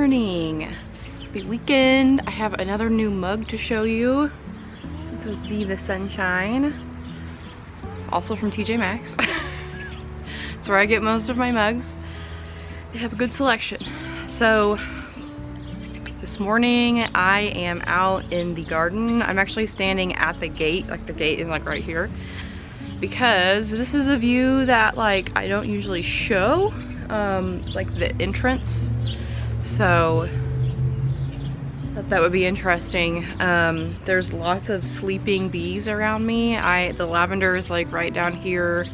morning. Happy weekend. I have another new mug to show you. This is Be the Sunshine. Also from TJ Maxx. That's where I get most of my mugs. They have a good selection. So this morning I am out in the garden. I'm actually standing at the gate. Like the gate is like right here. Because this is a view that like I don't usually show. It's like the entrance. So that would be interesting. There's lots of sleeping bees around me. The lavender is like right down here.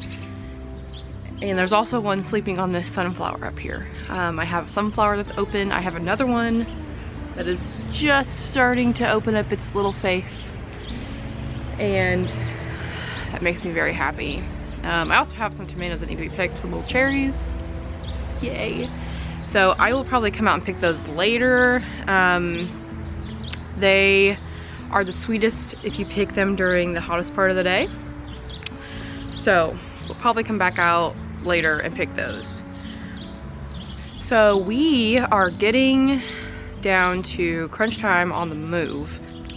And there's also one sleeping on this sunflower up here. I have a sunflower that's open. I have another one that is just starting to open up its little face. And that makes me very happy. I also have some tomatoes that need to be picked, some little cherries. Yay. So I will probably come out and pick those later. They are the sweetest if you pick them during the hottest part of the day. So we'll probably come back out later and pick those. So we are getting down to crunch time on the move.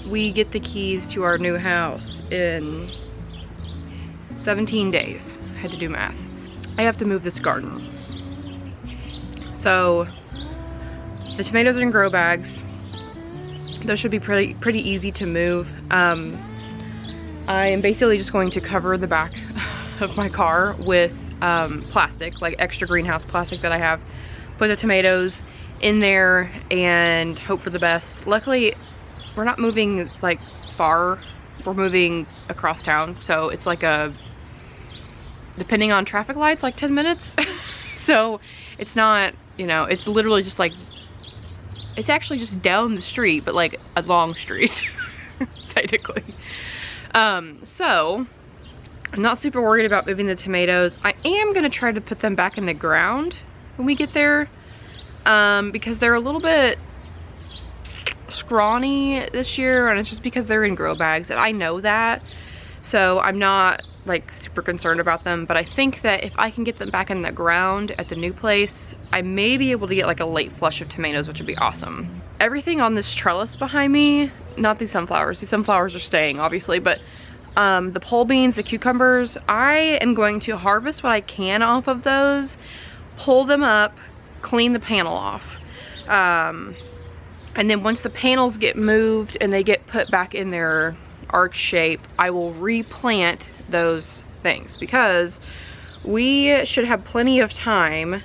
We get the keys to our new house in 17 days. I had to do math. I have to move this garden. So the tomatoes are in grow bags. Those should be pretty easy to move. I am basically just going to cover the back of my car with plastic, like extra greenhouse plastic that I have. Put the tomatoes in there and hope for the best. Luckily, we're not moving like far. We're moving across town, so it's like depending on traffic lights, like 10 minutes. So it's not, you know, it's literally just like, it's actually just down the street, but like a long street, technically. So I'm not super worried about moving the tomatoes. I am gonna try to put them back in the ground when we get there, because they're a little bit scrawny this year, and it's just because they're in grow bags, and I know that. So I'm not like super concerned about them, but I think that if I can get them back in the ground at the new place, I may be able to get like a late flush of tomatoes, which would be awesome. Everything on this trellis behind me, not these sunflowers are staying obviously, but the pole beans, the cucumbers, I am going to harvest what I can off of those, pull them up, clean the panel off. And then once the panels get moved and they get put back in their arch shape, I will replant those things, because we should have plenty of time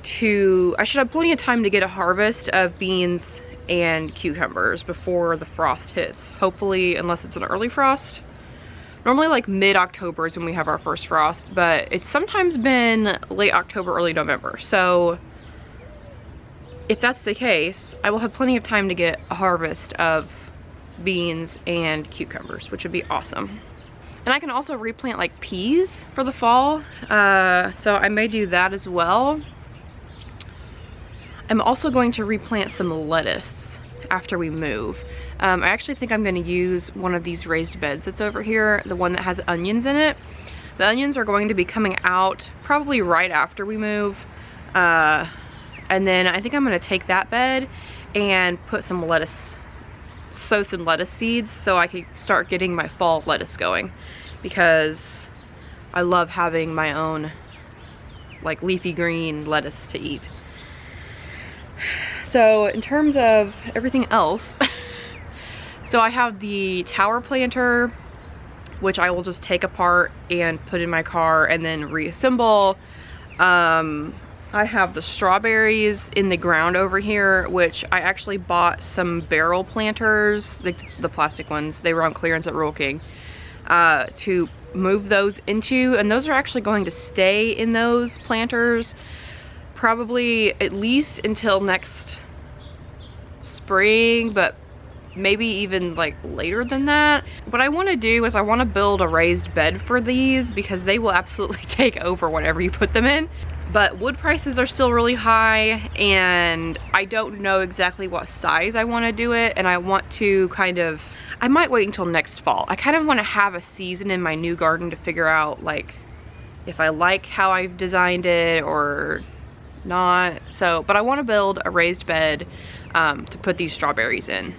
to get a harvest of beans and cucumbers before the frost hits. Hopefully, unless it's an early frost. Normally like mid-October is when we have our first frost, but it's sometimes been late October, early November. So if that's the case, I will have plenty of time to get a harvest of beans and cucumbers, which would be awesome. And I can also replant like peas for the fall, so I may do that as well. I'm also going to replant some lettuce after we move. I actually think I'm going to use one of these raised beds that's over here, the one that has onions in it. The onions are going to be coming out probably right after we move, and then I think I'm going to take that bed and put some lettuce, sow some lettuce seeds so I can start getting my fall lettuce going, because I love having my own like leafy green lettuce to eat. So in terms of everything else, so I have the tower planter, which I will just take apart and put in my car and then reassemble. I have the strawberries in the ground over here, which I actually bought some barrel planters, the plastic ones. They were on clearance at Rural King, to move those into, and those are actually going to stay in those planters probably at least until next spring, but maybe even like later than that. What I want to do is I want to build a raised bed for these, because they will absolutely take over whatever you put them in. But wood prices are still really high, and I don't know exactly what size I want to do it, and I want to I might wait until next fall. I kind of want to have a season in my new garden to figure out like if I like how I've designed it, or not. So, but I want to build a raised bed to put these strawberries in.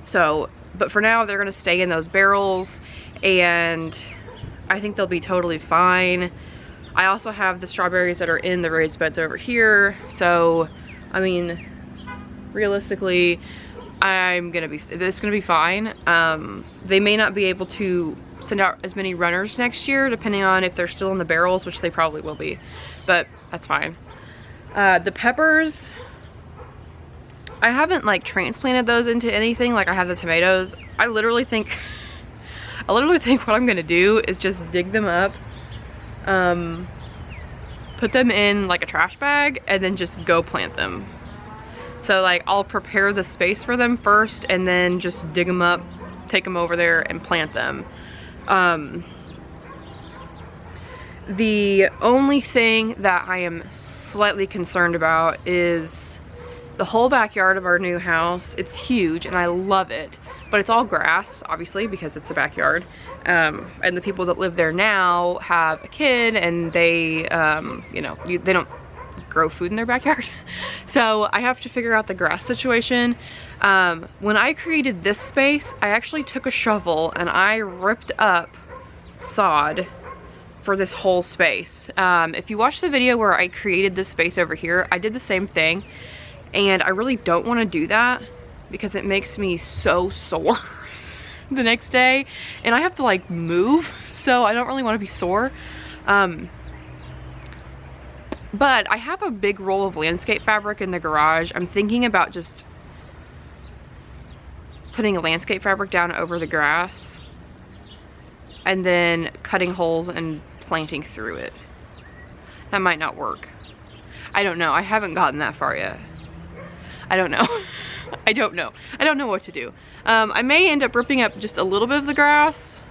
So, but for now they're gonna stay in those barrels, and I think they'll be totally fine. I also have the strawberries that are in the raised beds over here. So, I mean, realistically, it's gonna be fine. They may not be able to send out as many runners next year, depending on if they're still in the barrels, which they probably will be, but that's fine. The peppers, I haven't like transplanted those into anything like I have the tomatoes. I literally think what I'm gonna do is just dig them up, put them in like a trash bag, and then just go plant them. So like I'll prepare the space for them first and then just dig them up, take them over there and plant them. The only thing that I am slightly concerned about is the whole backyard of our new house. It's huge and I love it, but it's all grass, obviously, because it's a backyard. And the people that live there now have a kid, and they, you know, they don't grow food in their backyard. So I have to figure out the grass situation. When I created this space, I actually took a shovel and I ripped up sod for this whole space. If you watch the video where I created this space over here, I did the same thing, and I really don't want to do that because it makes me so sore the next day, and I have to like move, so I don't really want to be sore. But I have a big roll of landscape fabric in the garage. I'm thinking about just putting a landscape fabric down over the grass and then cutting holes and planting through it. That might not work. I don't know. I haven't gotten that far yet. I don't know. I don't know. I don't know what to do. I may end up ripping up just a little bit of the grass,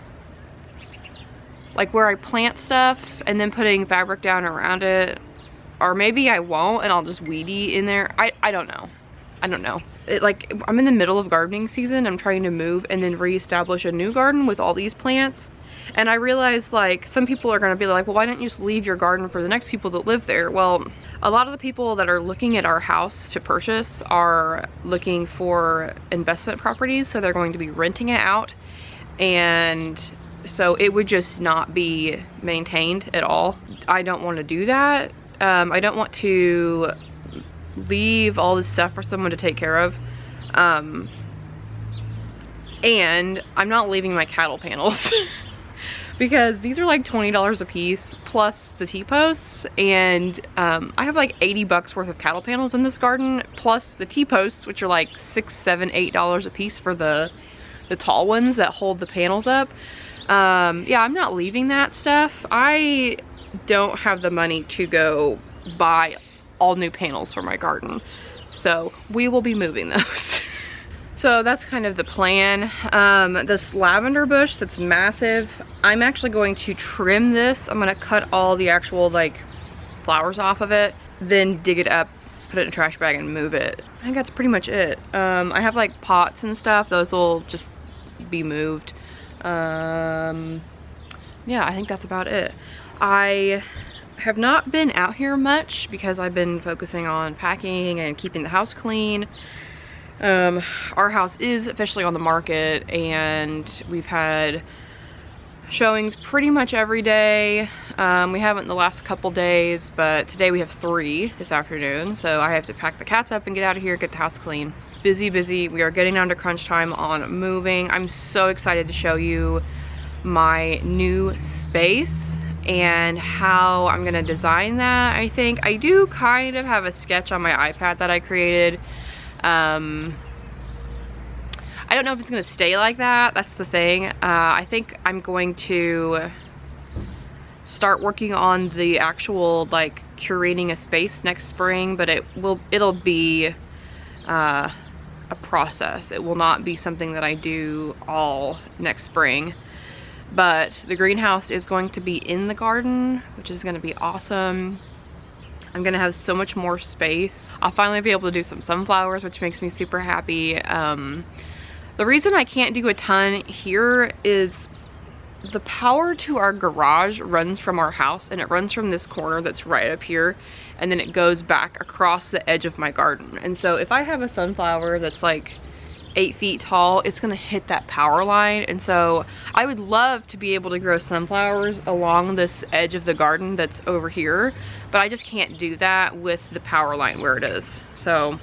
like where I plant stuff, and then putting fabric down around it. Or maybe I won't and I'll just weedy in there. I don't know. I don't know. Like, I'm in the middle of gardening season. I'm trying to move and then reestablish a new garden with all these plants. And I realized, like, some people are gonna be like, well, why don't you just leave your garden for the next people that live there? Well, a lot of the people that are looking at our house to purchase are looking for investment properties, so they're going to be renting it out. And so it would just not be maintained at all. I don't want to do that. I don't want to leave all this stuff for someone to take care of. And I'm not leaving my cattle panels because these are like $20 a piece plus the T-posts, and I have like 80 bucks worth of cattle panels in this garden plus the T-posts, which are like $6, $7, $8 a piece for the tall ones that hold the panels up. Yeah, I'm not leaving that stuff. I don't have the money to go buy all new panels for my garden, so we will be moving those. So that's kind of the plan. This lavender bush that's massive, I'm actually going to trim this. I'm gonna cut all the actual like flowers off of it, then dig it up, put it in a trash bag and move it. I think that's pretty much it. I have like pots and stuff, those will just be moved. Yeah, I think that's about it. I have not been out here much because I've been focusing on packing and keeping the house clean. Our house is officially on the market and we've had showings pretty much every day. We haven't the last couple days, but today we have 3 this afternoon, so I have to pack the cats up and get out of here, get the house clean. Busy, busy. We are getting down to crunch time on moving. I'm so excited to show you my new space and how I'm gonna design that. I think I do kind of have a sketch on my iPad that I created. I don't know if it's gonna stay like that. That's the thing. I think I'm going to start working on the actual like curating a space next spring, but it'll be a process. It will not be something that I do all next spring. But the greenhouse is going to be in the garden, which is going to be awesome. I'm going to have so much more space. I'll finally be able to do some sunflowers, which makes me super happy. The reason I can't do a ton here is the power to our garage runs from our house, and it runs from this corner that's right up here, and then it goes back across the edge of my garden. And so if I have a sunflower that's like 8 feet tall, it's gonna hit that power line. And so I would love to be able to grow sunflowers along this edge of the garden that's over here, but I just can't do that with the power line where it is. So,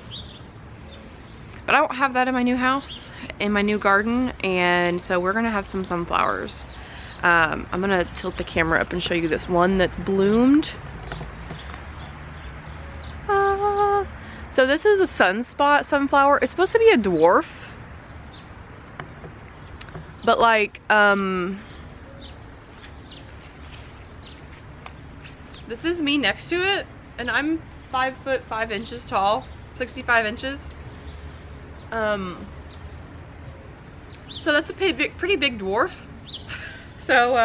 but I don't have that in my new house, in my new garden, and so we're gonna have some sunflowers. I'm gonna tilt the camera up and show you this one that's bloomed. So this is a sunspot sunflower. It's supposed to be a dwarf, but like, this is me next to it, and I'm 5 foot 5 inches tall, 65 inches. So that's a pretty big dwarf. So,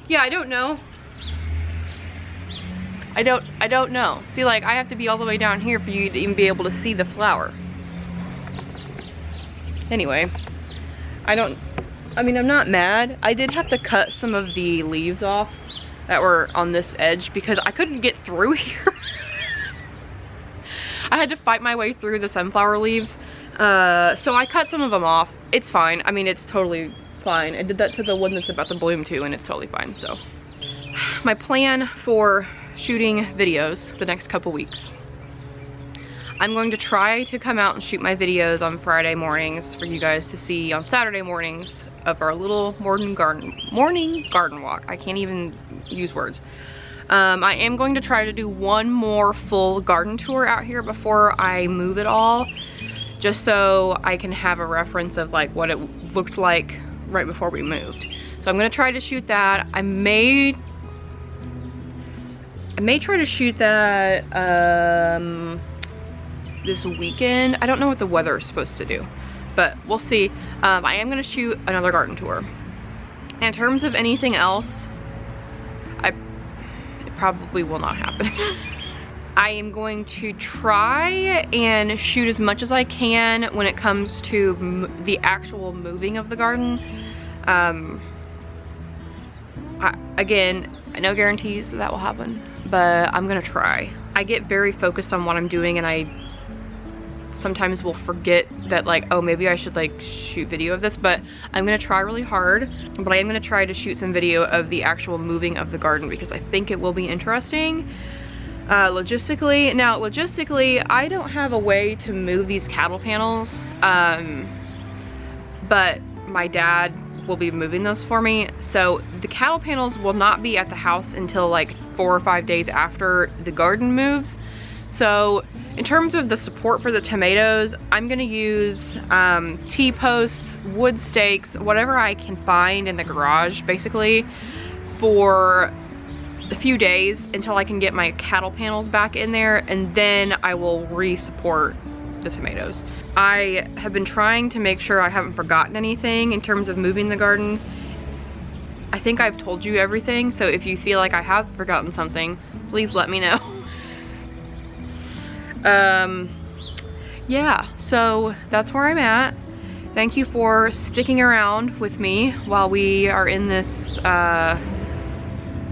yeah, I don't know. I don't know. See, like, I have to be all the way down here for you to even be able to see the flower. Anyway, I mean, I'm not mad. I did have to cut some of the leaves off that were on this edge because I couldn't get through here. I had to fight my way through the sunflower leaves. So I cut some of them off. It's fine. I mean, it's totally fine. I did that to the one that's about to bloom too, and it's totally fine. So my plan for shooting videos the next couple weeks. I'm going to try to come out and shoot my videos on Friday mornings for you guys to see on Saturday mornings of our little morning garden walk. I can't even use words. I am going to try to do one more full garden tour out here before I move it all, just so I can have a reference of like what it looked like right before we moved. So I'm gonna try to shoot that. I may try to shoot that this weekend. I don't know what the weather is supposed to do, but we'll see. I am gonna shoot another garden tour. In terms of anything else, it probably will not happen. I am going to try and shoot as much as I can when it comes to the actual moving of the garden. Again, no guarantees that will happen, but I'm gonna try. I get very focused on what I'm doing, and I sometimes will forget that, like, oh, maybe I should like shoot video of this, but I'm gonna try really hard. But I am gonna try to shoot some video of the actual moving of the garden because I think it will be interesting. Logistically, I don't have a way to move these cattle panels, but my dad will be moving those for me. So the cattle panels will not be at the house until like 4 or 5 days after the garden moves. So in terms of the support for the tomatoes, I'm gonna use T-posts, wood stakes, whatever I can find in the garage, basically, for a few days until I can get my cattle panels back in there, and then I will re-support the tomatoes. I have been trying to make sure I haven't forgotten anything in terms of moving the garden. I think I've told you everything, so if you feel like I have forgotten something, please let me know. Yeah, so that's where I'm at. Thank you for sticking around with me while we are in this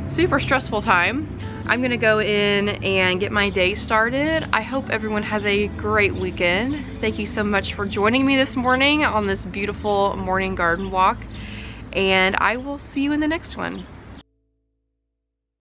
super stressful time. I'm gonna go in and get my day started. I hope everyone has a great weekend. Thank you so much for joining me this morning on this beautiful morning garden walk, and I will see you in the next one.